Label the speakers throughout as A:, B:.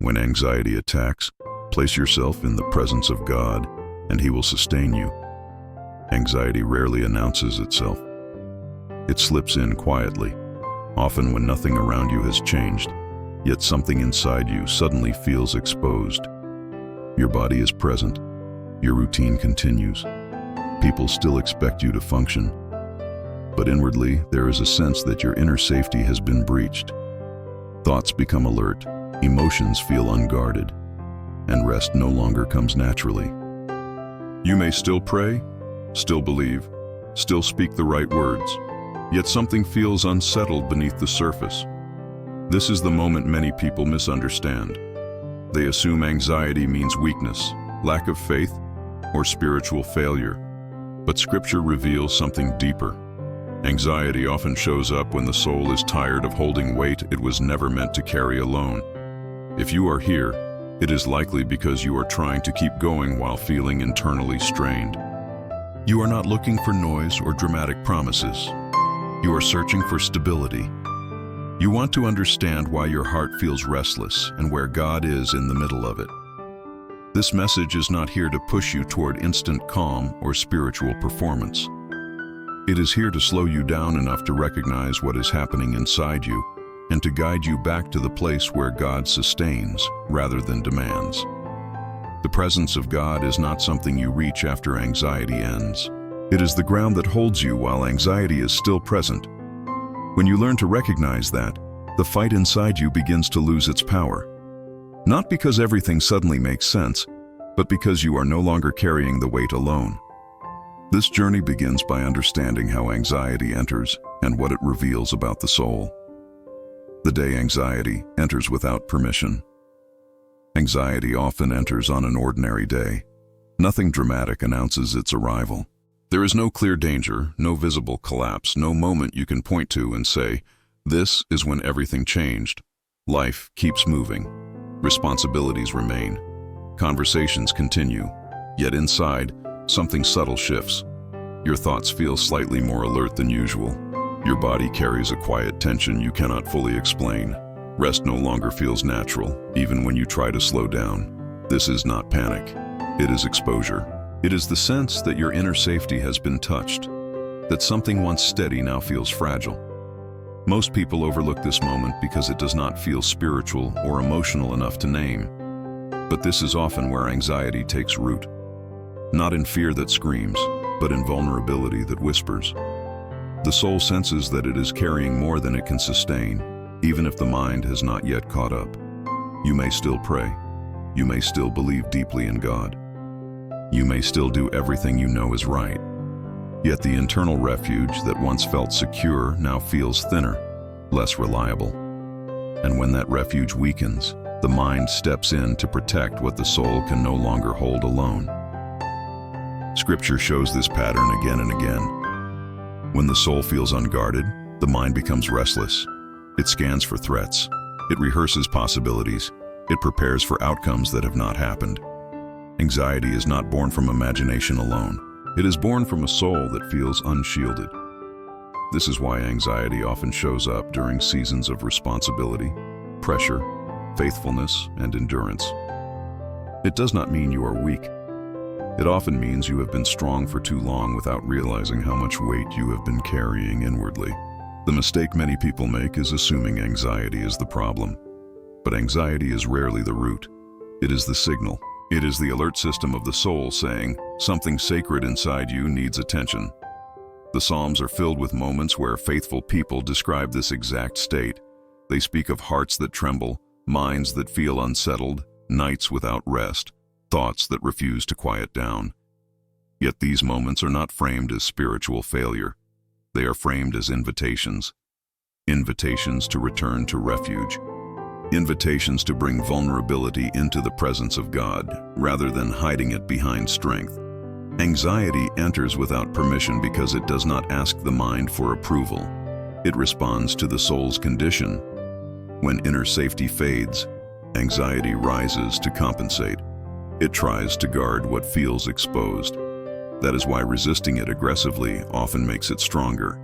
A: When anxiety attacks, place yourself in the presence of God, and He will sustain you. Anxiety rarely announces itself. It slips in quietly, often when nothing around you has changed, yet something inside you suddenly feels exposed. Your body is present. Your routine continues. People still expect you to function. But inwardly, there is a sense that your inner safety has been breached. Thoughts become alert, emotions feel unguarded, and rest no longer comes naturally. You may still pray, still believe, still speak the right words, yet something feels unsettled beneath the surface. This is the moment many people misunderstand. They assume anxiety means weakness, lack of faith, or spiritual failure. But Scripture reveals something deeper. Anxiety often shows up when the soul is tired of holding weight it was never meant to carry alone. If you are here, it is likely because you are trying to keep going while feeling internally strained. You are not looking for noise or dramatic promises. You are searching for stability. You want to understand why your heart feels restless and where God is in the middle of it. This message is not here to push you toward instant calm or spiritual performance. It is here to slow you down enough to recognize what is happening inside you and to guide you back to the place where God sustains rather than demands. The presence of God is not something you reach after anxiety ends. It is the ground that holds you while anxiety is still present. When you learn to recognize that, the fight inside you begins to lose its power. Not because everything suddenly makes sense, but because you are no longer carrying the weight alone. This journey begins by understanding how anxiety enters and what it reveals about the soul. The day anxiety enters without permission. Anxiety often enters on an ordinary day. Nothing dramatic announces its arrival. There is no clear danger, no visible collapse, no moment you can point to and say, "This is when everything changed." Life keeps moving. Responsibilities remain. Conversations continue. Yet inside, something subtle shifts. Your thoughts feel slightly more alert than usual. Your body carries a quiet tension you cannot fully explain. Rest no longer feels natural, even when you try to slow down. This is not panic. It is exposure. It is the sense that your inner safety has been touched, that something once steady now feels fragile. Most people overlook this moment because it does not feel spiritual or emotional enough to name. But this is often where anxiety takes root. Not in fear that screams, but in vulnerability that whispers. The soul senses that it is carrying more than it can sustain, even if the mind has not yet caught up. You may still pray. You may still believe deeply in God. You may still do everything you know is right. Yet the internal refuge that once felt secure now feels thinner, less reliable. And when that refuge weakens, the mind steps in to protect what the soul can no longer hold alone. Scripture shows this pattern again and again. When the soul feels unguarded, the mind becomes restless. It scans for threats. It rehearses possibilities. It prepares for outcomes that have not happened. Anxiety is not born from imagination alone. It is born from a soul that feels unshielded. This is why anxiety often shows up during seasons of responsibility, pressure, faithfulness, and endurance. It does not mean you are weak. It often means you have been strong for too long without realizing how much weight you have been carrying inwardly. The mistake many people make is assuming anxiety is the problem. But anxiety is rarely the root. It is the signal. It is the alert system of the soul saying, something sacred inside you needs attention. The Psalms are filled with moments where faithful people describe this exact state. They speak of hearts that tremble, minds that feel unsettled, nights without rest, thoughts that refuse to quiet down. Yet these moments are not framed as spiritual failure. They are framed as invitations. Invitations to return to refuge. Invitations to bring vulnerability into the presence of God, rather than hiding it behind strength. Anxiety enters without permission because it does not ask the mind for approval. It responds to the soul's condition. When inner safety fades, anxiety rises to compensate. It tries to guard what feels exposed. That is why resisting it aggressively often makes it stronger.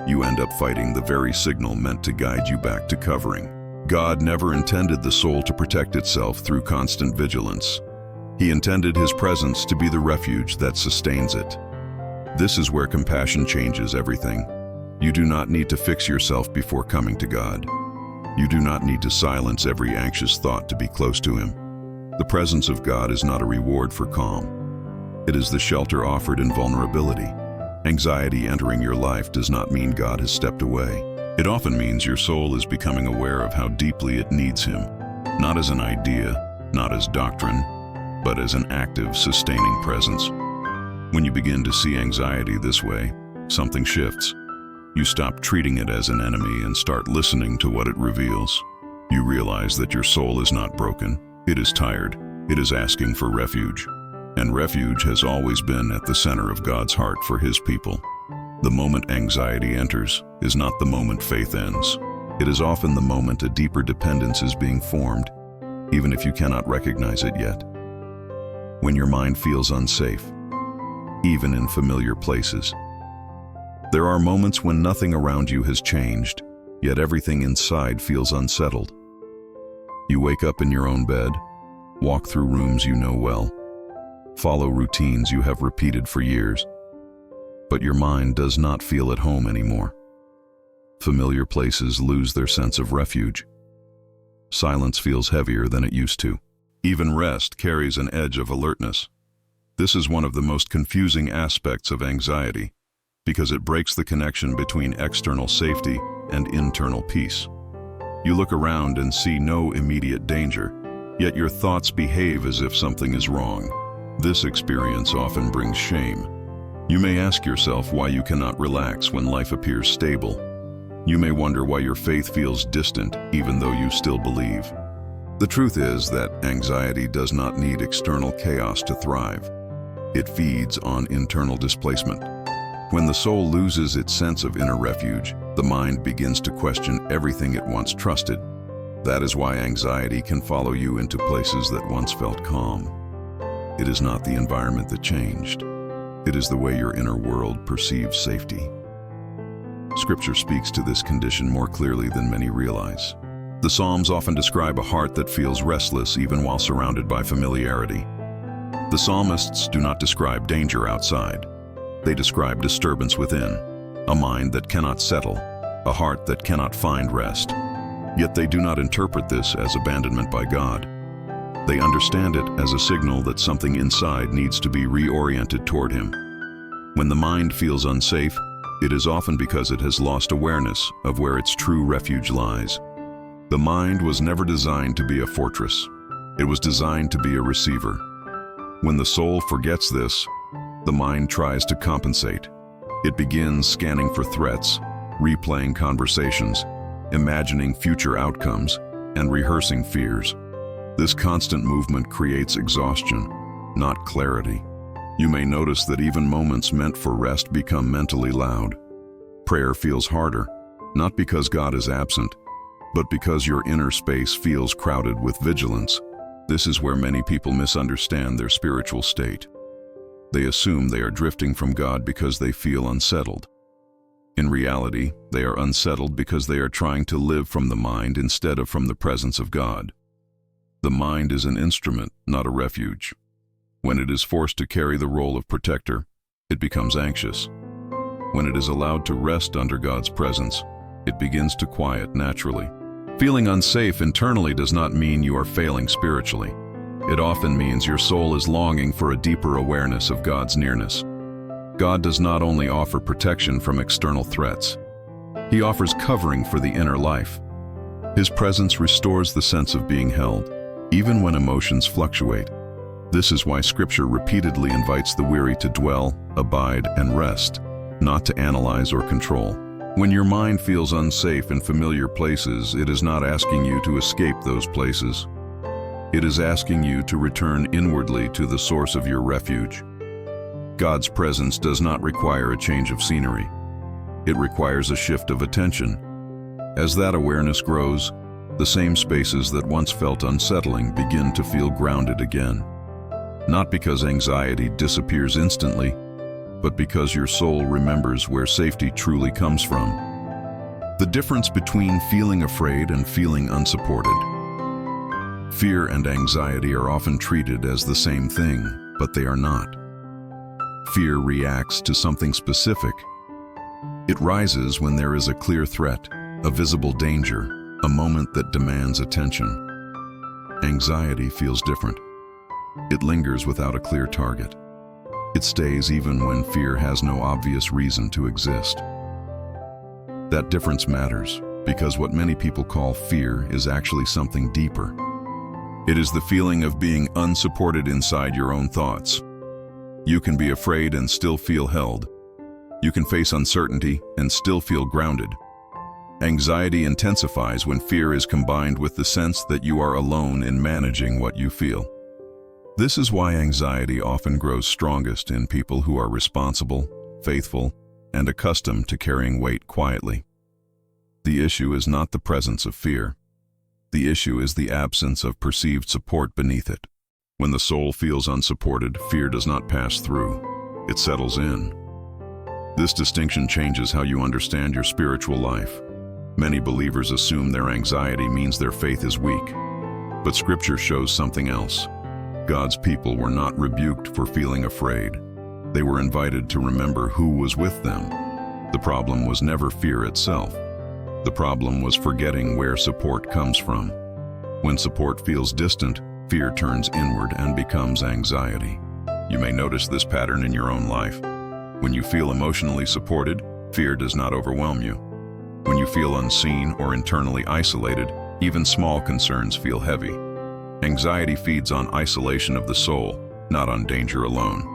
A: You end up fighting the very signal meant to guide you back to covering. God never intended the soul to protect itself through constant vigilance. He intended His presence to be the refuge that sustains it. This is where compassion changes everything. You do not need to fix yourself before coming to God. You do not need to silence every anxious thought to be close to Him. The presence of God is not a reward for calm. It is the shelter offered in vulnerability. Anxiety entering your life does not mean God has stepped away. It often means your soul is becoming aware of how deeply it needs Him, not as an idea, not as doctrine, but as an active, sustaining presence. When you begin to see anxiety this way, something shifts. You stop treating it as an enemy and start listening to what it reveals. You realize that your soul is not broken. It is tired. It is asking for refuge. And refuge has always been at the center of God's heart for His people. The moment anxiety enters is not the moment faith ends. It is often the moment a deeper dependence is being formed, even if you cannot recognize it yet. When your mind feels unsafe, even in familiar places. There are moments when nothing around you has changed, yet everything inside feels unsettled. You wake up in your own bed, walk through rooms you know well, follow routines you have repeated for years, but your mind does not feel at home anymore. Familiar places lose their sense of refuge. Silence feels heavier than it used to. Even rest carries an edge of alertness. This is one of the most confusing aspects of anxiety, because it breaks the connection between external safety and internal peace. You look around and see no immediate danger, yet your thoughts behave as if something is wrong. This experience often brings shame. You may ask yourself why you cannot relax when life appears stable. You may wonder why your faith feels distant even though you still believe. The truth is that anxiety does not need external chaos to thrive. It feeds on internal displacement. When the soul loses its sense of inner refuge, the mind begins to question everything it once trusted. That is why anxiety can follow you into places that once felt calm. It is not the environment that changed. It is the way your inner world perceives safety. Scripture speaks to this condition more clearly than many realize. The Psalms often describe a heart that feels restless even while surrounded by familiarity. The psalmists do not describe danger outside. They describe disturbance within, a mind that cannot settle, a heart that cannot find rest. Yet they do not interpret this as abandonment by God. They understand it as a signal that something inside needs to be reoriented toward Him. When the mind feels unsafe, it is often because it has lost awareness of where its true refuge lies. The mind was never designed to be a fortress. It was designed to be a receiver. When the soul forgets this, the mind tries to compensate. It begins scanning for threats, replaying conversations, imagining future outcomes, and rehearsing fears. This constant movement creates exhaustion, not clarity. You may notice that even moments meant for rest become mentally loud. Prayer feels harder, not because God is absent, but because your inner space feels crowded with vigilance. This is where many people misunderstand their spiritual state. They assume they are drifting from God because they feel unsettled. In reality, they are unsettled because they are trying to live from the mind instead of from the presence of God. The mind is an instrument, not a refuge. When it is forced to carry the role of protector, it becomes anxious. When it is allowed to rest under God's presence, it begins to quiet naturally. Feeling unsafe internally does not mean you are failing spiritually. It often means your soul is longing for a deeper awareness of God's nearness. God does not only offer protection from external threats. He offers covering for the inner life. His presence restores the sense of being held, even when emotions fluctuate. This is why Scripture repeatedly invites the weary to dwell, abide, and rest, not to analyze or control. When your mind feels unsafe in familiar places, it is not asking you to escape those places. It is asking you to return inwardly to the source of your refuge. God's presence does not require a change of scenery. It requires a shift of attention. As that awareness grows, the same spaces that once felt unsettling begin to feel grounded again. Not because anxiety disappears instantly, but because your soul remembers where safety truly comes from. The difference between feeling afraid and feeling unsupported. Fear and anxiety are often treated as the same thing, but they are not. Fear reacts to something specific. It rises when there is a clear threat, a visible danger, a moment that demands attention. Anxiety feels different. It lingers without a clear target. It stays even when fear has no obvious reason to exist. That difference matters because what many people call fear is actually something deeper. It is the feeling of being unsupported inside your own thoughts. You can be afraid and still feel held. You can face uncertainty and still feel grounded. Anxiety intensifies when fear is combined with the sense that you are alone in managing what you feel. This is why anxiety often grows strongest in people who are responsible, faithful, and accustomed to carrying weight quietly. The issue is not the presence of fear. The issue is the absence of perceived support beneath it. When the soul feels unsupported, fear does not pass through. It settles in. This distinction changes how you understand your spiritual life. Many believers assume their anxiety means their faith is weak. But Scripture shows something else. God's people were not rebuked for feeling afraid. They were invited to remember who was with them. The problem was never fear itself. The problem was forgetting where support comes from. When support feels distant, fear turns inward and becomes anxiety. You may notice this pattern in your own life. When you feel emotionally supported, fear does not overwhelm you. When you feel unseen or internally isolated, even small concerns feel heavy. Anxiety feeds on isolation of the soul, not on danger alone.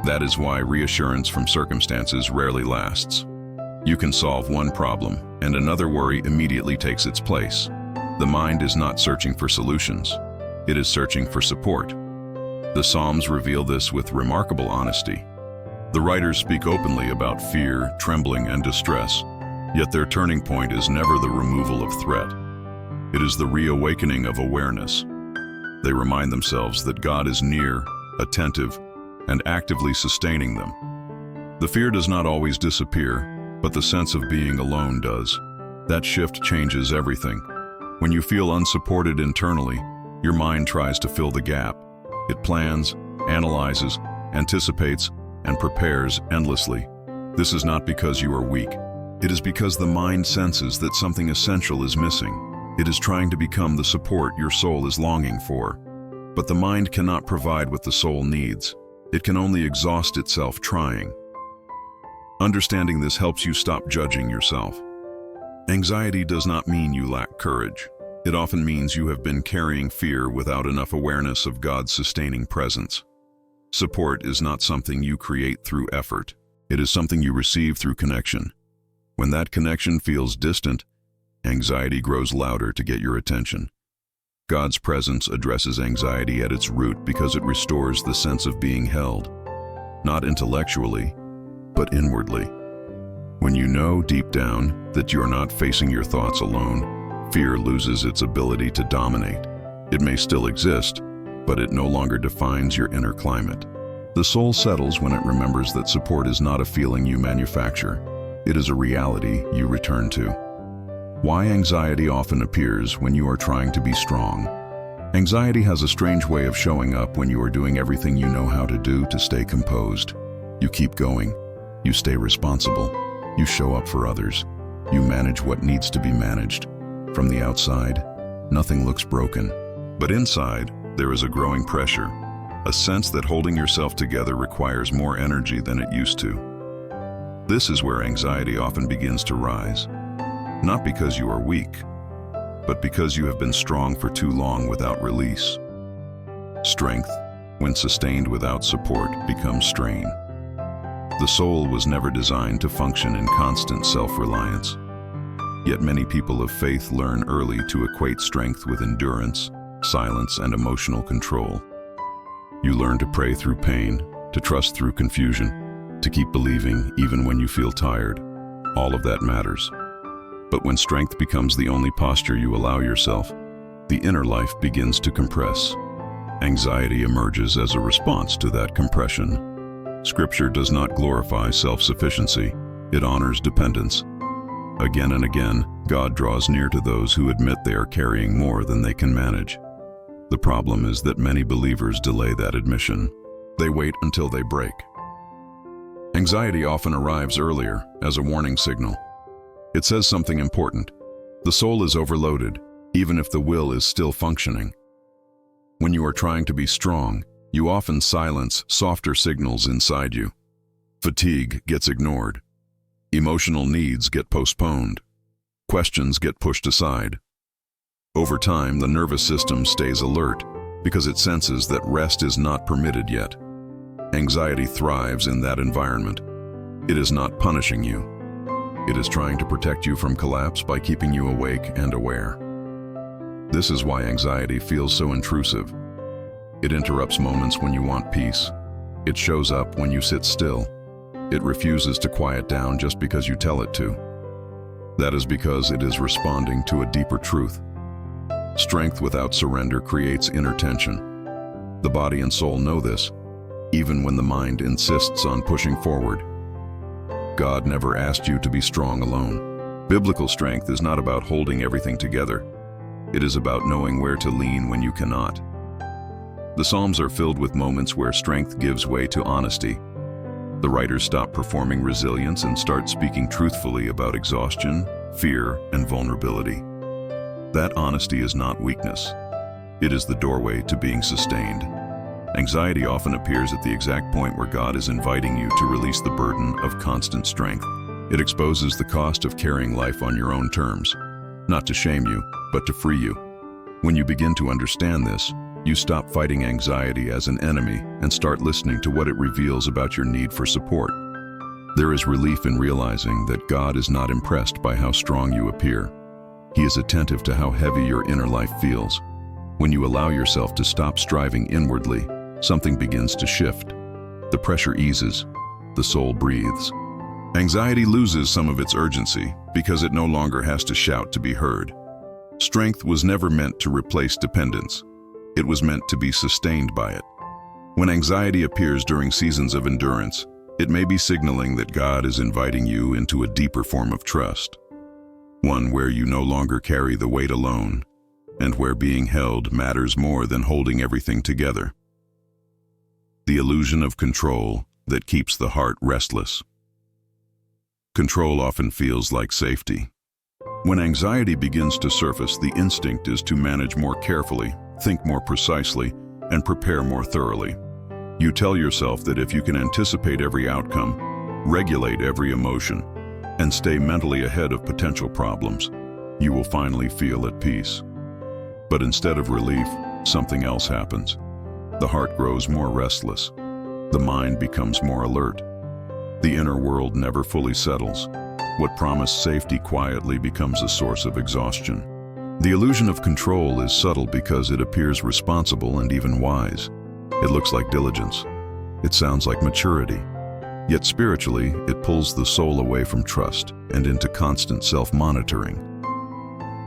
A: That is why reassurance from circumstances rarely lasts. You can solve one problem, and another worry immediately takes its place. The mind is not searching for solutions. It is searching for support. The Psalms reveal this with remarkable honesty. The writers speak openly about fear, trembling, and distress, yet their turning point is never the removal of threat. It is the reawakening of awareness. They remind themselves that God is near, attentive, and actively sustaining them. The fear does not always disappear, but the sense of being alone does. That shift changes everything. When you feel unsupported internally, your mind tries to fill the gap. It plans, analyzes, anticipates, and prepares endlessly. This is not because you are weak. It is because the mind senses that something essential is missing. It is trying to become the support your soul is longing for. But the mind cannot provide what the soul needs. It can only exhaust itself trying. Understanding this helps you stop judging yourself. Anxiety does not mean you lack courage. It often means you have been carrying fear without enough awareness of God's sustaining presence. Support is not something you create through effort. It is something you receive through connection. When that connection feels distant, anxiety grows louder to get your attention. God's presence addresses anxiety at its root because it restores the sense of being held, not intellectually, but inwardly. When you know deep down that you are not facing your thoughts alone, fear loses its ability to dominate. It may still exist, but it no longer defines your inner climate. The soul settles when it remembers that support is not a feeling you manufacture. It is a reality you return to. Why anxiety often appears when you are trying to be strong. Anxiety has a strange way of showing up when you are doing everything you know how to do to stay composed. You keep going. You stay responsible. You show up for others. You manage what needs to be managed. From the outside, nothing looks broken. But inside, there is a growing pressure, a sense that holding yourself together requires more energy than it used to. This is where anxiety often begins to rise. Not because you are weak, but because you have been strong for too long without release. Strength, when sustained without support, becomes strain. The soul was never designed to function in constant self-reliance. Yet many people of faith learn early to equate strength with endurance, silence, and emotional control. You learn to pray through pain, to trust through confusion, to keep believing even when you feel tired. All of that matters. But when strength becomes the only posture you allow yourself, the inner life begins to compress. Anxiety emerges as a response to that compression. Scripture does not glorify self-sufficiency. It honors dependence. Again and again, God draws near to those who admit they are carrying more than they can manage. The problem is that many believers delay that admission. They wait until they break. Anxiety often arrives earlier, as a warning signal. It says something important. The soul is overloaded, even if the will is still functioning. When you are trying to be strong, you often silence softer signals inside you. Fatigue gets ignored. Emotional needs get postponed. Questions get pushed aside. Over time, the nervous system stays alert because it senses that rest is not permitted yet. Anxiety thrives in that environment. It is not punishing you. It is trying to protect you from collapse by keeping you awake and aware. This is why anxiety feels so intrusive. It interrupts moments when you want peace. It shows up when you sit still. It refuses to quiet down just because you tell it to. That is because it is responding to a deeper truth. Strength without surrender creates inner tension. The body and soul know this, even when the mind insists on pushing forward. God never asked you to be strong alone. Biblical strength is not about holding everything together. It is about knowing where to lean when you cannot. The Psalms are filled with moments where strength gives way to honesty. The writers stop performing resilience and start speaking truthfully about exhaustion, fear, and vulnerability. That honesty is not weakness. It is the doorway to being sustained. Anxiety often appears at the exact point where God is inviting you to release the burden of constant strength. It exposes the cost of carrying life on your own terms, not to shame you, but to free you. When you begin to understand this, you stop fighting anxiety as an enemy and start listening to what it reveals about your need for support. There is relief in realizing that God is not impressed by how strong you appear. He is attentive to how heavy your inner life feels. When you allow yourself to stop striving inwardly, something begins to shift. The pressure eases. The soul breathes. Anxiety loses some of its urgency because it no longer has to shout to be heard. Strength was never meant to replace dependence. It was meant to be sustained by it. When anxiety appears during seasons of endurance, it may be signaling that God is inviting you into a deeper form of trust. One where you no longer carry the weight alone, and where being held matters more than holding everything together. The illusion of control that keeps the heart restless. Control often feels like safety. When anxiety begins to surface, the instinct is to manage more carefully, think more precisely, and prepare more thoroughly. You tell yourself that if you can anticipate every outcome, regulate every emotion, and stay mentally ahead of potential problems, you will finally feel at peace. But instead of relief, something else happens. The heart grows more restless. The mind becomes more alert. The inner world never fully settles. What promised safety quietly becomes a source of exhaustion. The illusion of control is subtle because it appears responsible and even wise. It looks like diligence. It sounds like maturity. Yet spiritually, it pulls the soul away from trust and into constant self-monitoring.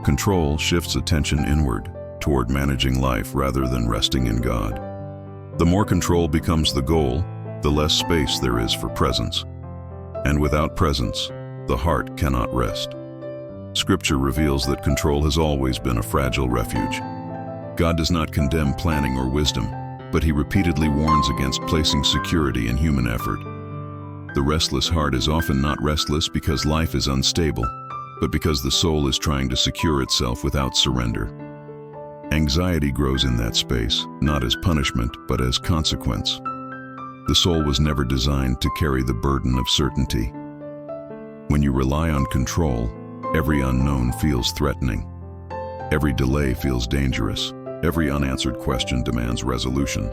A: Control shifts attention inward, toward managing life rather than resting in God. The more control becomes the goal, the less space there is for presence. And without presence, the heart cannot rest. Scripture reveals that control has always been a fragile refuge. God does not condemn planning or wisdom, but He repeatedly warns against placing security in human effort. The restless heart is often not restless because life is unstable, but because the soul is trying to secure itself without surrender. Anxiety grows in that space, not as punishment, but as consequence. The soul was never designed to carry the burden of certainty. When you rely on control, every unknown feels threatening. Every delay feels dangerous. Every unanswered question demands resolution.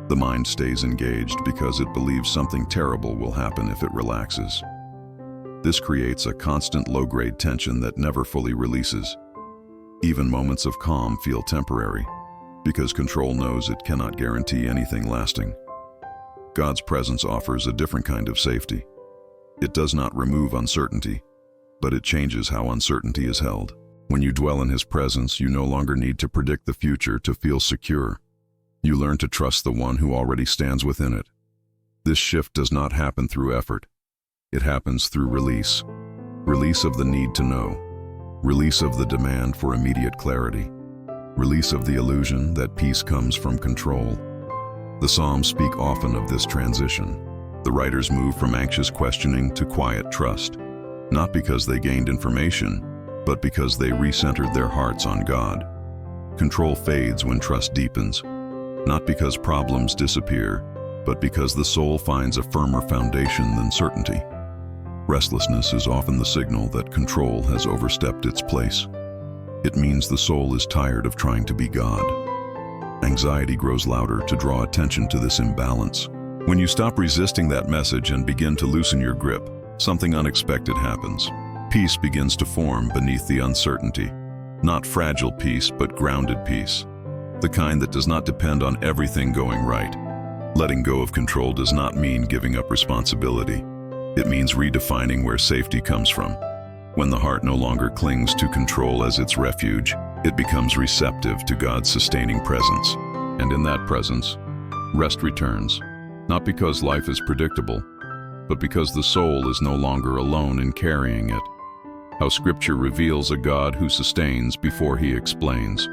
A: The mind stays engaged because it believes something terrible will happen if it relaxes. This creates a constant low-grade tension that never fully releases. Even moments of calm feel temporary, because control knows it cannot guarantee anything lasting. God's presence offers a different kind of safety. It does not remove uncertainty, but it changes how uncertainty is held. When you dwell in His presence, you no longer need to predict the future to feel secure. You learn to trust the one who already stands within it. This shift does not happen through effort. It happens through release. Release of the need to know. Release of the demand for immediate clarity. Release of the illusion that peace comes from control. The Psalms speak often of this transition. The writers move from anxious questioning to quiet trust, not because they gained information, but because they recentered their hearts on God. Control fades when trust deepens, not because problems disappear, but because the soul finds a firmer foundation than certainty. Restlessness is often the signal that control has overstepped its place. It means the soul is tired of trying to be God. Anxiety grows louder to draw attention to this imbalance. When you stop resisting that message and begin to loosen your grip, something unexpected happens. Peace begins to form beneath the uncertainty. Not fragile peace, but grounded peace. The kind that does not depend on everything going right. Letting go of control does not mean giving up responsibility. It means redefining where safety comes from. When the heart no longer clings to control as its refuge, it becomes receptive to God's sustaining presence. And in that presence, rest returns, not because life is predictable, but because the soul is no longer alone in carrying it. How Scripture reveals a God who sustains before He explains.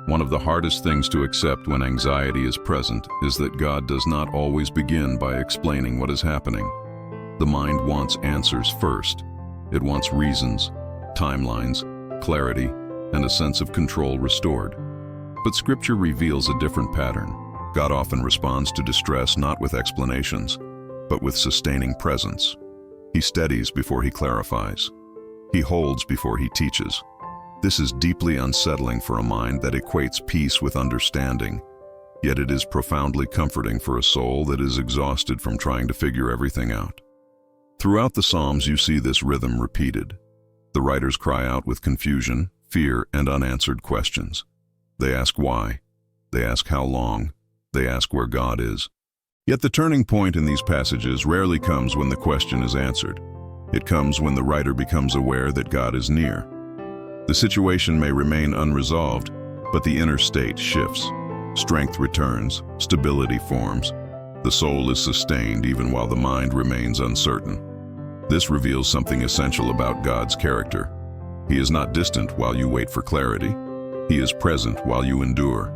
A: One of the hardest things to accept when anxiety is present is that God does not always begin by explaining what is happening. The mind wants answers first. It wants reasons, timelines, clarity, and a sense of control restored. But Scripture reveals a different pattern. God often responds to distress not with explanations, but with sustaining presence. He steadies before He clarifies. He holds before He teaches. This is deeply unsettling for a mind that equates peace with understanding, yet it is profoundly comforting for a soul that is exhausted from trying to figure everything out. Throughout the Psalms, you see this rhythm repeated. The writers cry out with confusion, fear, and unanswered questions. They ask why. They ask how long. They ask where God is. Yet the turning point in these passages rarely comes when the question is answered. It comes when the writer becomes aware that God is near. The situation may remain unresolved, but the inner state shifts. Strength returns, stability forms. The soul is sustained even while the mind remains uncertain. This reveals something essential about God's character. He is not distant while you wait for clarity. He is present while you endure.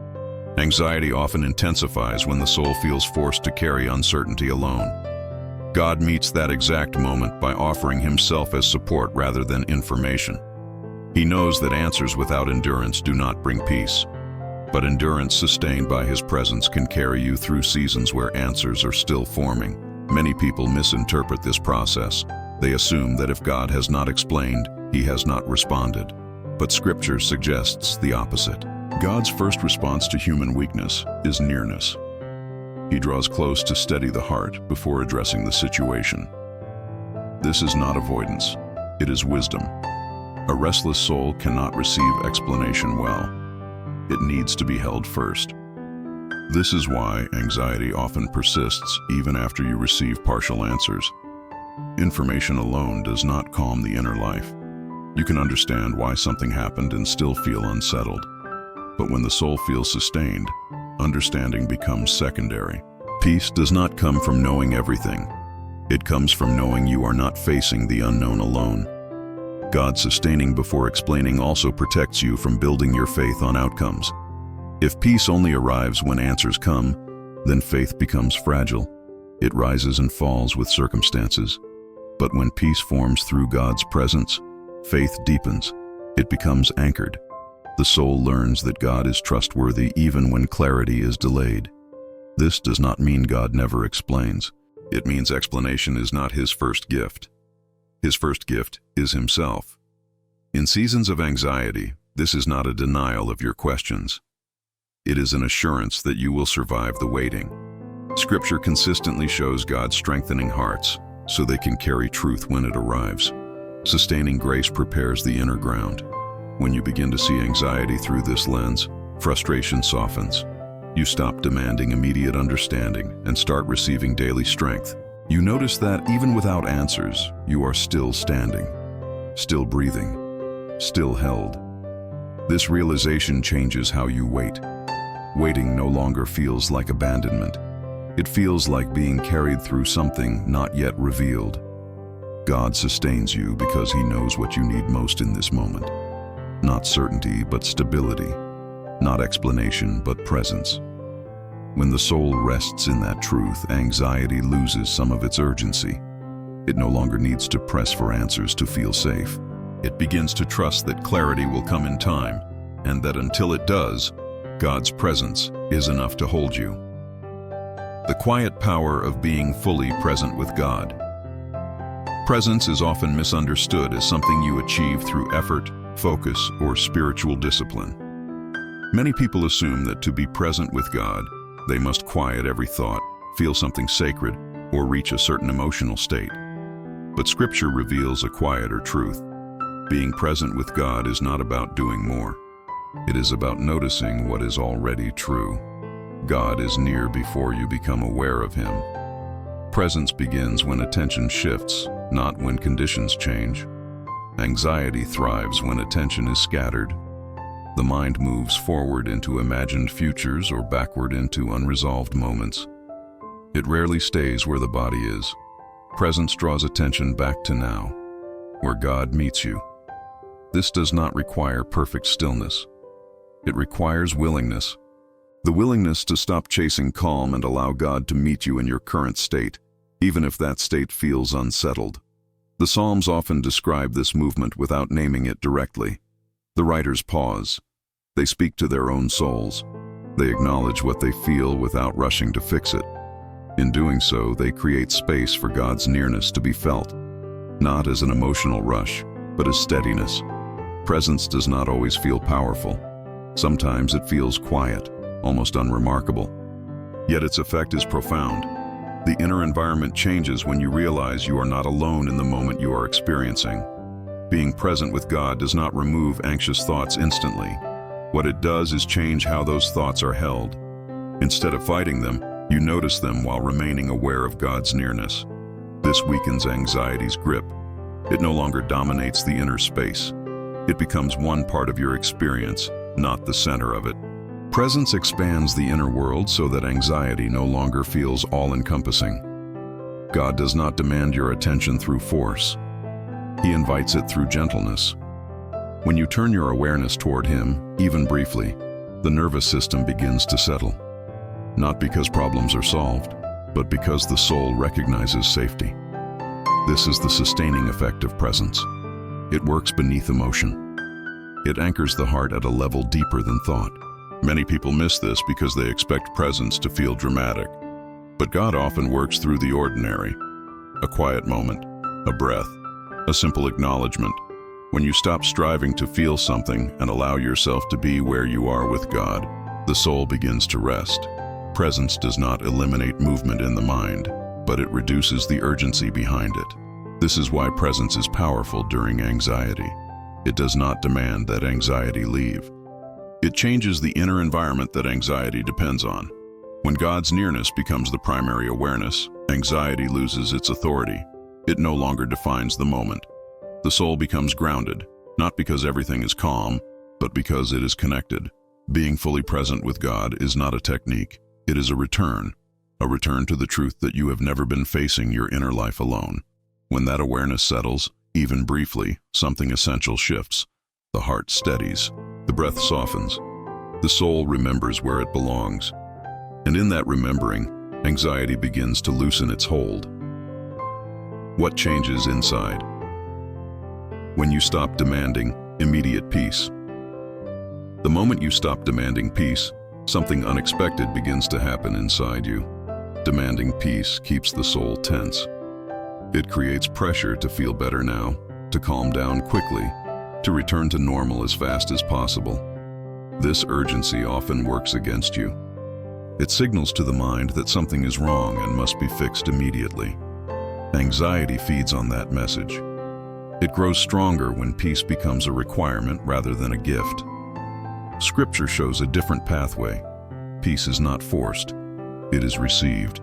A: Anxiety often intensifies when the soul feels forced to carry uncertainty alone. God meets that exact moment by offering Himself as support rather than information. He knows that answers without endurance do not bring peace. But endurance sustained by His presence can carry you through seasons where answers are still forming. Many people misinterpret this process. They assume that if God has not explained, He has not responded. But Scripture suggests the opposite. God's first response to human weakness is nearness. He draws close to steady the heart before addressing the situation. This is not avoidance. It is wisdom. A restless soul cannot receive explanation well. It needs to be held first. This is why anxiety often persists even after you receive partial answers. Information alone does not calm the inner life. You can understand why something happened and still feel unsettled. But when the soul feels sustained, understanding becomes secondary. Peace does not come from knowing everything. It comes from knowing you are not facing the unknown alone. God sustaining before explaining also protects you from building your faith on outcomes. If peace only arrives when answers come, then faith becomes fragile. It rises and falls with circumstances. But when peace forms through God's presence, faith deepens. It becomes anchored. The soul learns that God is trustworthy even when clarity is delayed. This does not mean God never explains. It means explanation is not His first gift. His first gift is Himself. In seasons of anxiety, this is not a denial of your questions. It is an assurance that you will survive the waiting. Scripture consistently shows God strengthening hearts so they can carry truth when it arrives. Sustaining grace prepares the inner ground. When you begin to see anxiety through this lens, frustration softens. You stop demanding immediate understanding and start receiving daily strength. You notice that even without answers, you are still standing, still breathing, still held. This realization changes how you wait. Waiting no longer feels like abandonment. It feels like being carried through something not yet revealed. God sustains you because He knows what you need most in this moment. Not certainty, but stability. Not explanation, but presence. When the soul rests in that truth, anxiety loses some of its urgency. It no longer needs to press for answers to feel safe. It begins to trust that clarity will come in time, and that until it does, God's presence is enough to hold you. The quiet power of being fully present with God. Presence is often misunderstood as something you achieve through effort, focus, or spiritual discipline. Many people assume that to be present with God, they must quiet every thought, feel something sacred, or reach a certain emotional state. But Scripture reveals a quieter truth. Being present with God is not about doing more. It is about noticing what is already true. God is near before you become aware of Him. Presence begins when attention shifts, not when conditions change. Anxiety thrives when attention is scattered. The mind moves forward into imagined futures or backward into unresolved moments. It rarely stays where the body is. Presence draws attention back to now, where God meets you. This does not require perfect stillness. It requires willingness. The willingness to stop chasing calm and allow God to meet you in your current state, even if that state feels unsettled. The Psalms often describe this movement without naming it directly. The writers pause. They speak to their own souls. They acknowledge what they feel without rushing to fix it. In doing so, they create space for God's nearness to be felt, not as an emotional rush, but as steadiness. Presence does not always feel powerful. Sometimes it feels quiet, almost unremarkable. Yet its effect is profound. The inner environment changes when you realize you are not alone in the moment you are experiencing. Being present with God does not remove anxious thoughts instantly. What it does is change how those thoughts are held. Instead of fighting them, you notice them while remaining aware of God's nearness. This weakens anxiety's grip. It no longer dominates the inner space. It becomes one part of your experience, not the center of it. Presence expands the inner world so that anxiety no longer feels all-encompassing. God does not demand your attention through force. He invites it through gentleness. When you turn your awareness toward Him, even briefly, the nervous system begins to settle. Not because problems are solved, but because the soul recognizes safety. This is the sustaining effect of presence. It works beneath emotion. It anchors the heart at a level deeper than thought. Many people miss this because they expect presence to feel dramatic. But God often works through the ordinary. A quiet moment, a breath, a simple acknowledgement. When you stop striving to feel something and allow yourself to be where you are with God, the soul begins to rest. Presence does not eliminate movement in the mind, but it reduces the urgency behind it. This is why presence is powerful during anxiety. It does not demand that anxiety leave. It changes the inner environment that anxiety depends on. When God's nearness becomes the primary awareness, anxiety loses its authority. It no longer defines the moment. The soul becomes grounded, not because everything is calm, but because it is connected. Being fully present with God is not a technique. It is a return to the truth that you have never been facing your inner life alone. When that awareness settles, even briefly, something essential shifts. The heart steadies. The breath softens. The soul remembers where it belongs. And in that remembering, anxiety begins to loosen its hold. What changes inside? When you stop demanding immediate peace. The moment you stop demanding peace, something unexpected begins to happen inside you. Demanding peace keeps the soul tense. It creates pressure to feel better now, to calm down quickly, to return to normal as fast as possible. This urgency often works against you. It signals to the mind that something is wrong and must be fixed immediately. Anxiety feeds on that message. It grows stronger when peace becomes a requirement rather than a gift. Scripture shows a different pathway. Peace is not forced. It is received.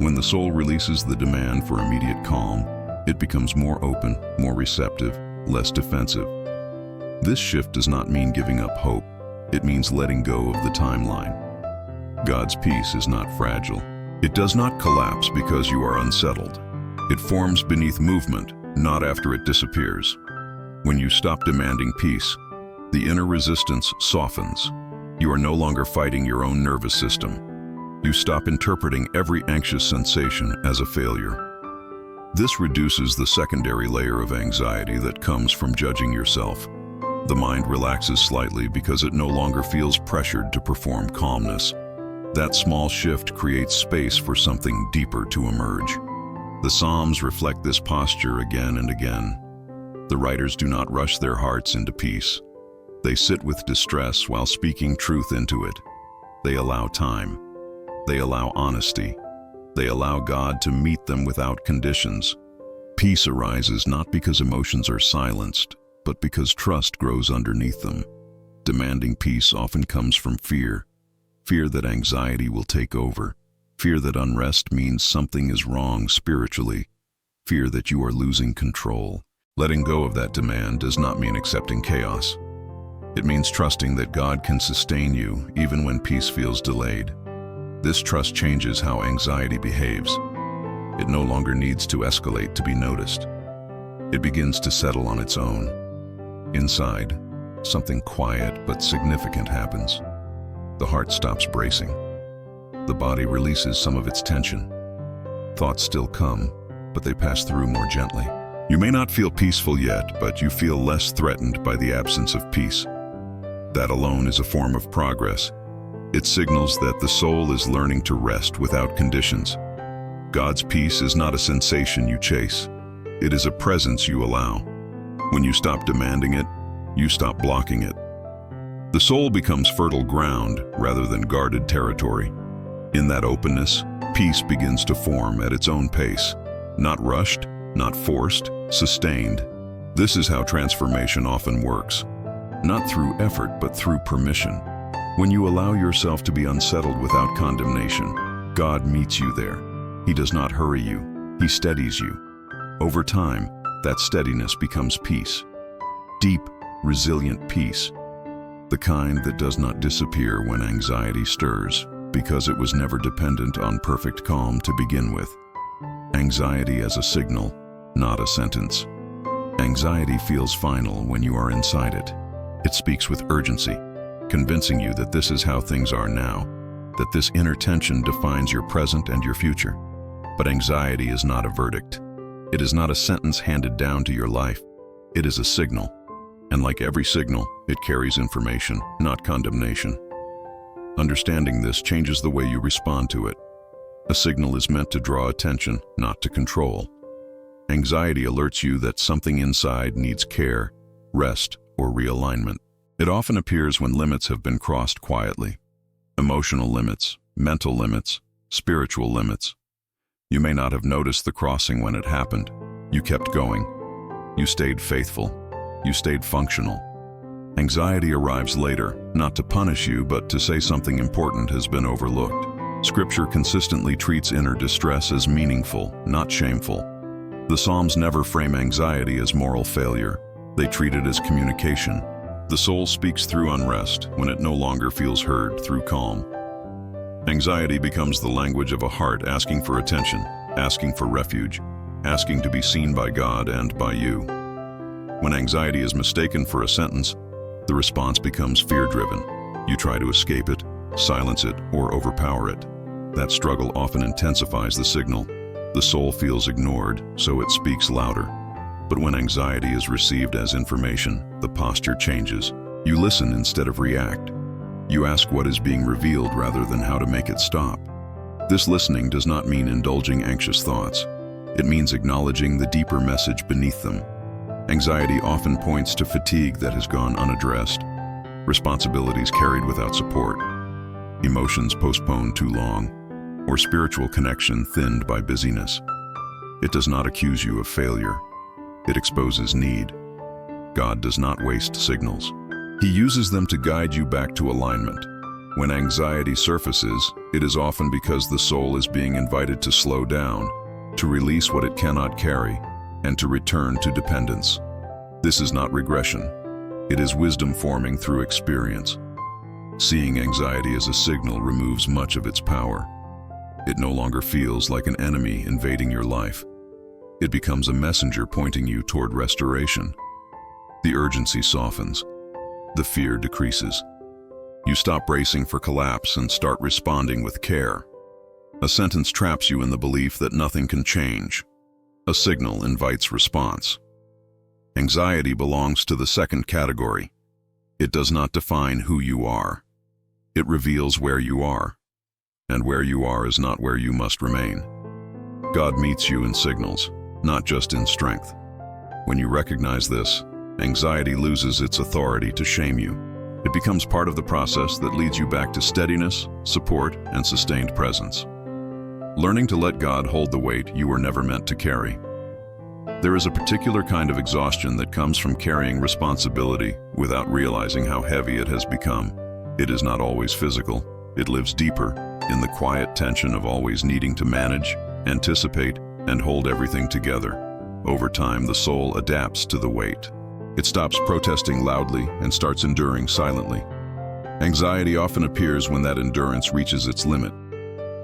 A: When the soul releases the demand for immediate calm, it becomes more open, more receptive, less defensive. This shift does not mean giving up hope. It means letting go of the timeline. God's peace is not fragile. It does not collapse because you are unsettled. It forms beneath movement, not after it disappears. When you stop demanding peace, the inner resistance softens. You are no longer fighting your own nervous system. You stop interpreting every anxious sensation as a failure. This reduces the secondary layer of anxiety that comes from judging yourself. The mind relaxes slightly because it no longer feels pressured to perform calmness. That small shift creates space for something deeper to emerge. The Psalms reflect this posture again and again. The writers do not rush their hearts into peace. They sit with distress while speaking truth into it. They allow time. They allow honesty. They allow God to meet them without conditions. Peace arises not because emotions are silenced, but because trust grows underneath them. Demanding peace often comes from fear. Fear that anxiety will take over. Fear that unrest means something is wrong spiritually. Fear that you are losing control. Letting go of that demand does not mean accepting chaos. It means trusting that God can sustain you even when peace feels delayed. This trust changes how anxiety behaves. It no longer needs to escalate to be noticed. It begins to settle on its own. Inside, something quiet but significant happens. The heart stops bracing. The body releases some of its tension. Thoughts still come, but they pass through more gently. You may not feel peaceful yet, but you feel less threatened by the absence of peace. That alone is a form of progress. It signals that the soul is learning to rest without conditions. God's peace is not a sensation you chase. It is a presence you allow. When you stop demanding it, you stop blocking it. The soul becomes fertile ground rather than guarded territory. In that openness, peace begins to form at its own pace. Not rushed, not forced, sustained. This is how transformation often works. Not through effort, but through permission. When you allow yourself to be unsettled without condemnation, God meets you there. He does not hurry you. He steadies you. Over time, that steadiness becomes peace. Deep, resilient peace. The kind that does not disappear when anxiety stirs, because it was never dependent on perfect calm to begin with. Anxiety as a signal, not a sentence. Anxiety feels final when you are inside it. It speaks with urgency, convincing you that this is how things are now, that this inner tension defines your present and your future. But anxiety is not a verdict. It is not a sentence handed down to your life. It is a signal. And like every signal, it carries information, not condemnation. Understanding this changes the way you respond to it. A signal is meant to draw attention, not to control. Anxiety alerts you that something inside needs care, rest, or realignment. It often appears when limits have been crossed quietly. Emotional limits, mental limits, spiritual limits. You may not have noticed the crossing when it happened. You kept going. You stayed faithful. You stayed functional. Anxiety arrives later, not to punish you, but to say something important has been overlooked. Scripture consistently treats inner distress as meaningful, not shameful. The Psalms never frame anxiety as moral failure. They treat it as communication. The soul speaks through unrest when it no longer feels heard through calm. Anxiety becomes the language of a heart asking for attention, asking for refuge, asking to be seen by God and by you. When anxiety is mistaken for a sentence, the response becomes fear-driven. You try to escape it, silence it, or overpower it. That struggle often intensifies the signal. The soul feels ignored, so it speaks louder. But when anxiety is received as information, the posture changes. You listen instead of react. You ask what is being revealed rather than how to make it stop. This listening does not mean indulging anxious thoughts. It means acknowledging the deeper message beneath them. Anxiety often points to fatigue that has gone unaddressed, responsibilities carried without support, emotions postponed too long, or spiritual connection thinned by busyness. It does not accuse you of failure. It exposes need. God does not waste signals. He uses them to guide you back to alignment. When anxiety surfaces, it is often because the soul is being invited to slow down, to release what it cannot carry, and to return to dependence. This is not regression. It is wisdom forming through experience. Seeing anxiety as a signal removes much of its power. It no longer feels like an enemy invading your life. It becomes a messenger pointing you toward restoration. The urgency softens. The fear decreases. You stop bracing for collapse and start responding with care. A sentence traps you in the belief that nothing can change. A signal invites response. Anxiety belongs to the second category. It does not define who you are. It reveals where you are. And where you are is not where you must remain. God meets you in signals, not just in strength. When you recognize this, anxiety loses its authority to shame you. It becomes part of the process that leads you back to steadiness, support, and sustained presence. Learning to let God hold the weight you were never meant to carry. There is a particular kind of exhaustion that comes from carrying responsibility without realizing how heavy it has become. It is not always physical. It lives deeper, in the quiet tension of always needing to manage, anticipate, and hold everything together. Over time, the soul adapts to the weight. It stops protesting loudly and starts enduring silently. Anxiety often appears when that endurance reaches its limit.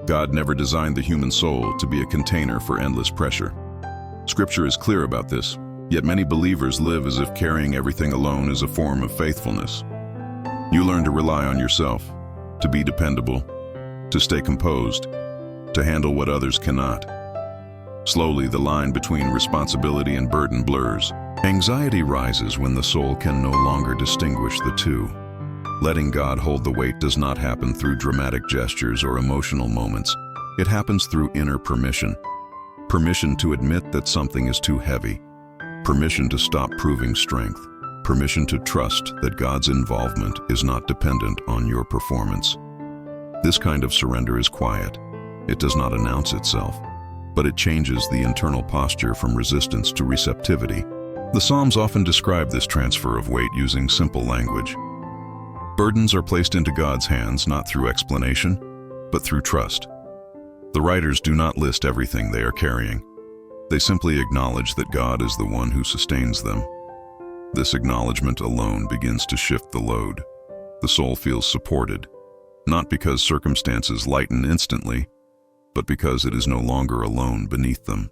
A: God never designed the human soul to be a container for endless pressure. Scripture is clear about this, yet many believers live as if carrying everything alone is a form of faithfulness. You learn to rely on yourself, to be dependable, to stay composed, to handle what others cannot. Slowly, the line between responsibility and burden blurs. Anxiety rises when the soul can no longer distinguish the two. Letting God hold the weight does not happen through dramatic gestures or emotional moments. It happens through inner permission. Permission to admit that something is too heavy. Permission to stop proving strength. Permission to trust that God's involvement is not dependent on your performance. This kind of surrender is quiet. It does not announce itself, but it changes the internal posture from resistance to receptivity. The Psalms often describe this transfer of weight using simple language. Burdens are placed into God's hands not through explanation, but through trust. The writers do not list everything they are carrying. They simply acknowledge that God is the one who sustains them. This acknowledgement alone begins to shift the load. The soul feels supported, not because circumstances lighten instantly, but because it is no longer alone beneath them.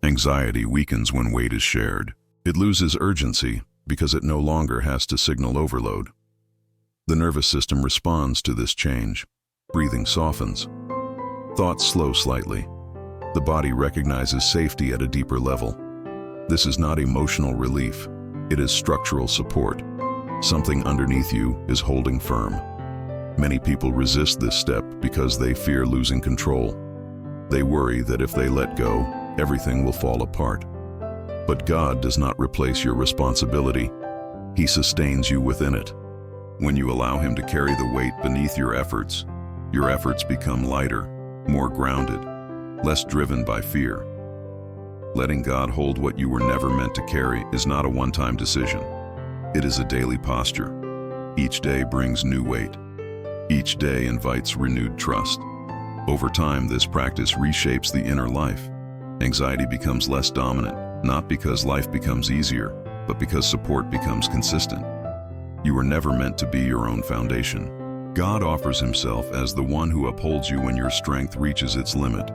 A: Anxiety weakens when weight is shared. It loses urgency because it no longer has to signal overload. The nervous system responds to this change. Breathing softens. Thoughts slow slightly. The body recognizes safety at a deeper level. This is not emotional relief. It is structural support. Something underneath you is holding firm. Many people resist this step because they fear losing control. They worry that if they let go, everything will fall apart. But God does not replace your responsibility. He sustains you within it. When you allow Him to carry the weight beneath your efforts become lighter, more grounded, less driven by fear. Letting God hold what you were never meant to carry is not a one-time decision. It is a daily posture. Each day brings new weight. Each day invites renewed trust. Over time, this practice reshapes the inner life. Anxiety becomes less dominant, not because life becomes easier, but because support becomes consistent. You were never meant to be your own foundation. God offers Himself as the one who upholds you when your strength reaches its limit.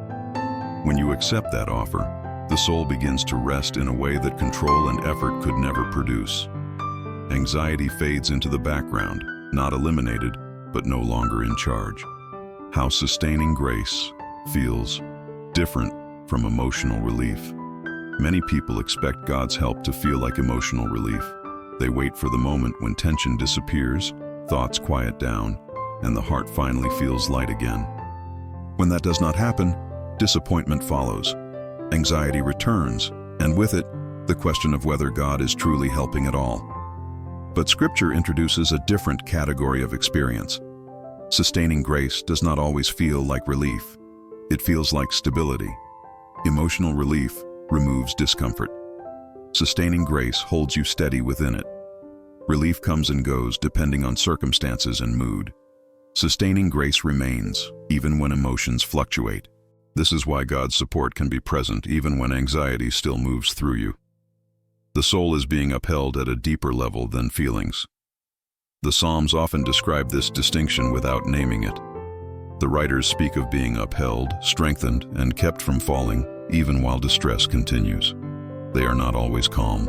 A: When you accept that offer, the soul begins to rest in a way that control and effort could never produce. Anxiety fades into the background, not eliminated, but no longer in charge. How sustaining grace feels different from emotional relief. Many people expect God's help to feel like emotional relief. They wait for the moment when tension disappears, thoughts quiet down, and the heart finally feels light again. When that does not happen, disappointment follows. Anxiety returns, and with it, the question of whether God is truly helping at all. But Scripture introduces a different category of experience. Sustaining grace does not always feel like relief. It feels like stability. Emotional relief removes discomfort. Sustaining grace holds you steady within it. Relief comes and goes depending on circumstances and mood. Sustaining grace remains, even when emotions fluctuate. This is why God's support can be present even when anxiety still moves through you. The soul is being upheld at a deeper level than feelings. The Psalms often describe this distinction without naming it. The writers speak of being upheld, strengthened, and kept from falling, even while distress continues. They are not always calm.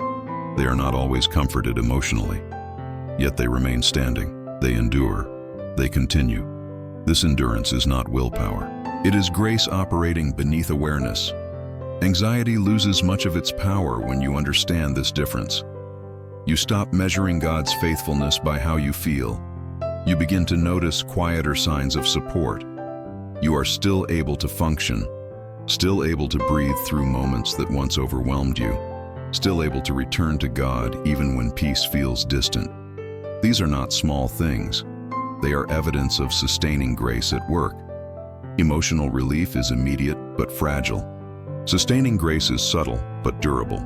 A: They are not always comforted emotionally. Yet they remain standing. They endure. They continue. This endurance is not willpower. It is grace operating beneath awareness. Anxiety loses much of its power when you understand this difference. You stop measuring God's faithfulness by how you feel. You begin to notice quieter signs of support. You are still able to function, still able to breathe through moments that once overwhelmed you, still able to return to God even when peace feels distant. These are not small things. They are evidence of sustaining grace at work. Emotional relief is immediate but fragile. Sustaining grace is subtle but durable.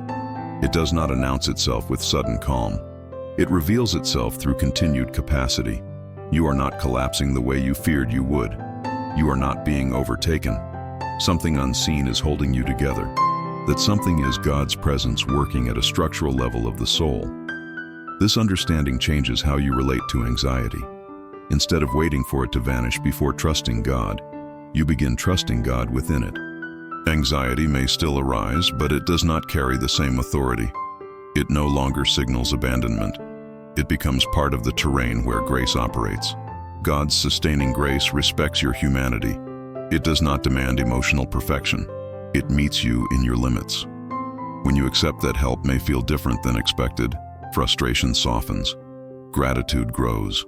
A: It does not announce itself with sudden calm. It reveals itself through continued capacity. You are not collapsing the way you feared you would. You are not being overtaken. Something unseen is holding you together. That something is God's presence working at a structural level of the soul. This understanding changes how you relate to anxiety. Instead of waiting for it to vanish before trusting God, you begin trusting God within it. Anxiety may still arise, but it does not carry the same authority. It no longer signals abandonment. It becomes part of the terrain where grace operates. God's sustaining grace respects your humanity. It does not demand emotional perfection. It meets you in your limits. When you accept that help may feel different than expected, frustration softens. Gratitude grows.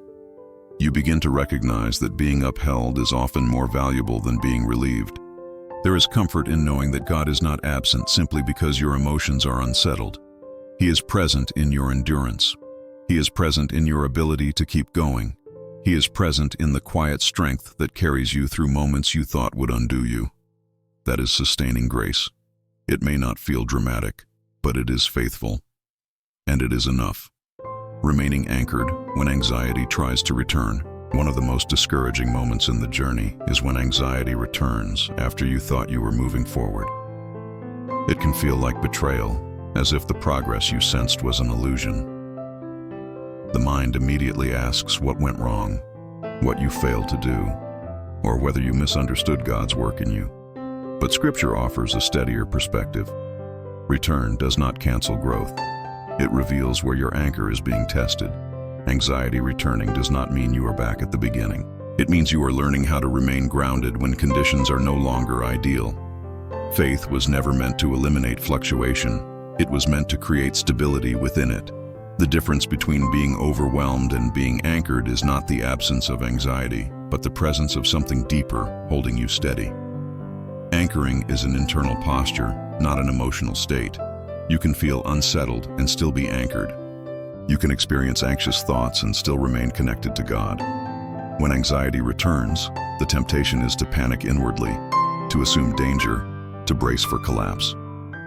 A: You begin to recognize that being upheld is often more valuable than being relieved. There is comfort in knowing that God is not absent simply because your emotions are unsettled. He is present in your endurance. He is present in your ability to keep going. He is present in the quiet strength that carries you through moments you thought would undo you. That is sustaining grace. It may not feel dramatic, but it is faithful. And it is enough. Remaining anchored when anxiety tries to return. One of the most discouraging moments in the journey is when anxiety returns after you thought you were moving forward. It can feel like betrayal, as if the progress you sensed was an illusion. The mind immediately asks what went wrong, what you failed to do, or whether you misunderstood God's work in you. But Scripture offers a steadier perspective. Return does not cancel growth. It reveals where your anchor is being tested. Anxiety returning does not mean you are back at the beginning. It means you are learning how to remain grounded when conditions are no longer ideal. Faith was never meant to eliminate fluctuation. It was meant to create stability within it. The difference between being overwhelmed and being anchored is not the absence of anxiety, but the presence of something deeper holding you steady. Anchoring is an internal posture, not an emotional state. You can feel unsettled and still be anchored. You can experience anxious thoughts and still remain connected to God. When anxiety returns, the temptation is to panic inwardly, to assume danger, to brace for collapse.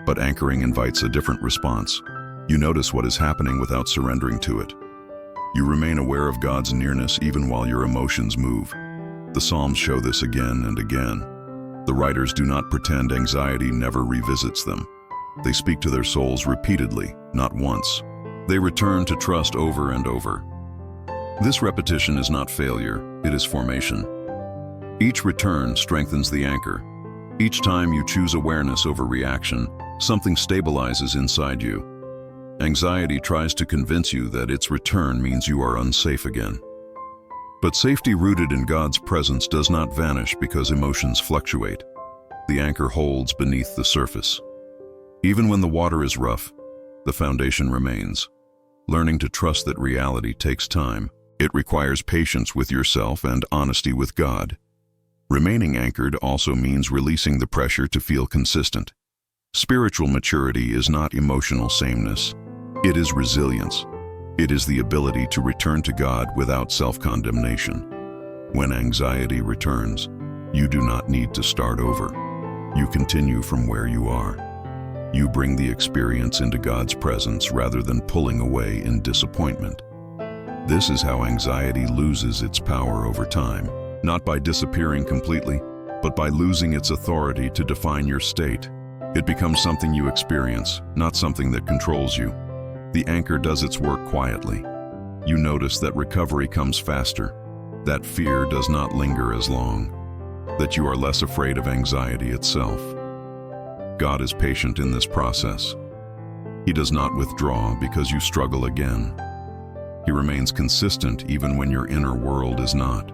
A: But anchoring invites a different response. You notice what is happening without surrendering to it. You remain aware of God's nearness even while your emotions move. The Psalms show this again and again. The writers do not pretend anxiety never revisits them. They speak to their souls repeatedly, not once. They return to trust over and over. This repetition is not failure, it is formation. Each return strengthens the anchor. Each time you choose awareness over reaction, something stabilizes inside you. Anxiety tries to convince you that its return means you are unsafe again. But safety rooted in God's presence does not vanish because emotions fluctuate. The anchor holds beneath the surface. Even when the water is rough, the foundation remains. Learning to trust that reality takes time. It requires patience with yourself and honesty with God. Remaining anchored also means releasing the pressure to feel consistent. Spiritual maturity is not emotional sameness. It is resilience. It is the ability to return to God without self-condemnation. When anxiety returns, you do not need to start over. You continue from where you are. You bring the experience into God's presence rather than pulling away in disappointment. This is how anxiety loses its power over time, not by disappearing completely, but by losing its authority to define your state. It becomes something you experience, not something that controls you. The anchor does its work quietly. You notice that recovery comes faster, that fear does not linger as long. that you are less afraid of anxiety itself. God is patient in this process. He does not withdraw because you struggle again. He remains consistent even when your inner world is not.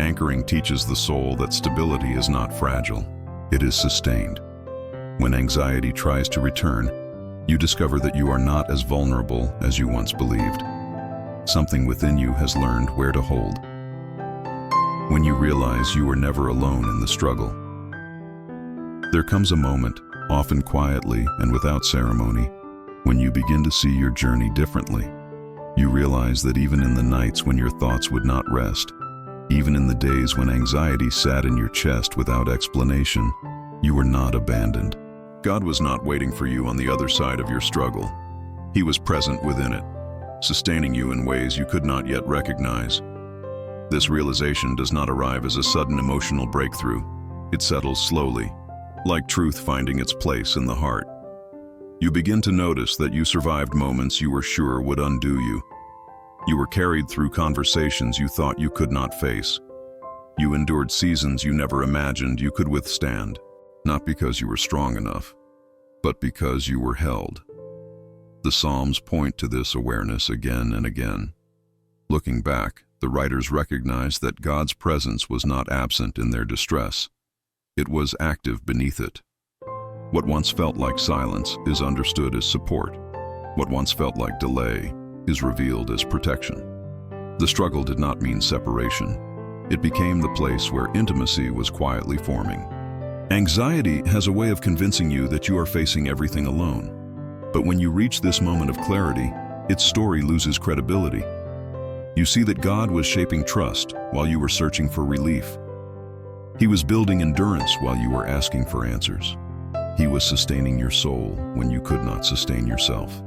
A: Anchoring teaches the soul that stability is not fragile, it is sustained. When anxiety tries to return, you discover that you are not as vulnerable as you once believed. Something within you has learned where to hold. When you realize you are never alone in the struggle, there comes a moment, often quietly and without ceremony, when you begin to see your journey differently. You realize that even in the nights when your thoughts would not rest, even in the days when anxiety sat in your chest without explanation, you were not abandoned. God was not waiting for you on the other side of your struggle. He was present within it, sustaining you in ways you could not yet recognize. This realization does not arrive as a sudden emotional breakthrough. It settles slowly, like truth finding its place in the heart. You begin to notice that you survived moments you were sure would undo you. You were carried through conversations you thought you could not face. You endured seasons you never imagined you could withstand, not because you were strong enough, but because you were held. The Psalms point to this awareness again and again. Looking back, the writers recognized that God's presence was not absent in their distress. It was active beneath it. What once felt like silence is understood as support. What once felt like delay is revealed as protection. The struggle did not mean separation. It became the place where intimacy was quietly forming. Anxiety has a way of convincing you that you are facing everything alone. But when you reach this moment of clarity, its story loses credibility. You see that God was shaping trust while you were searching for relief. He was building endurance while you were asking for answers. He was sustaining your soul when you could not sustain yourself.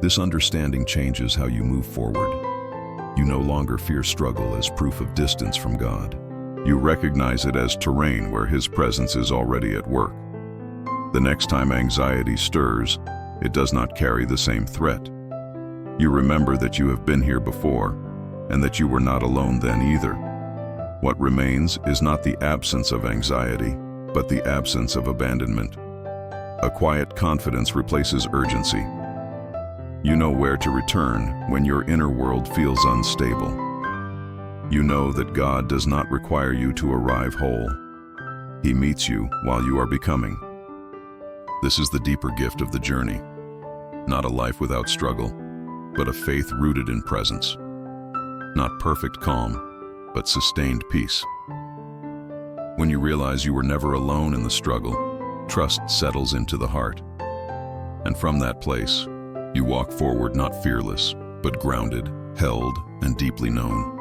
A: This understanding changes how you move forward. You no longer fear struggle as proof of distance from God. You recognize it as terrain where His presence is already at work. The next time anxiety stirs, it does not carry the same threat. You remember that you have been here before, and that you were not alone then either. What remains is not the absence of anxiety, but the absence of abandonment. A quiet confidence replaces urgency. You know where to return when your inner world feels unstable. You know that God does not require you to arrive whole. He meets you while you are becoming. This is the deeper gift of the journey. Not a life without struggle, but a faith rooted in presence. Not perfect calm, but sustained peace. When you realize you were never alone in the struggle, trust settles into the heart. And from that place, you walk forward not fearless, but grounded, held, and deeply known.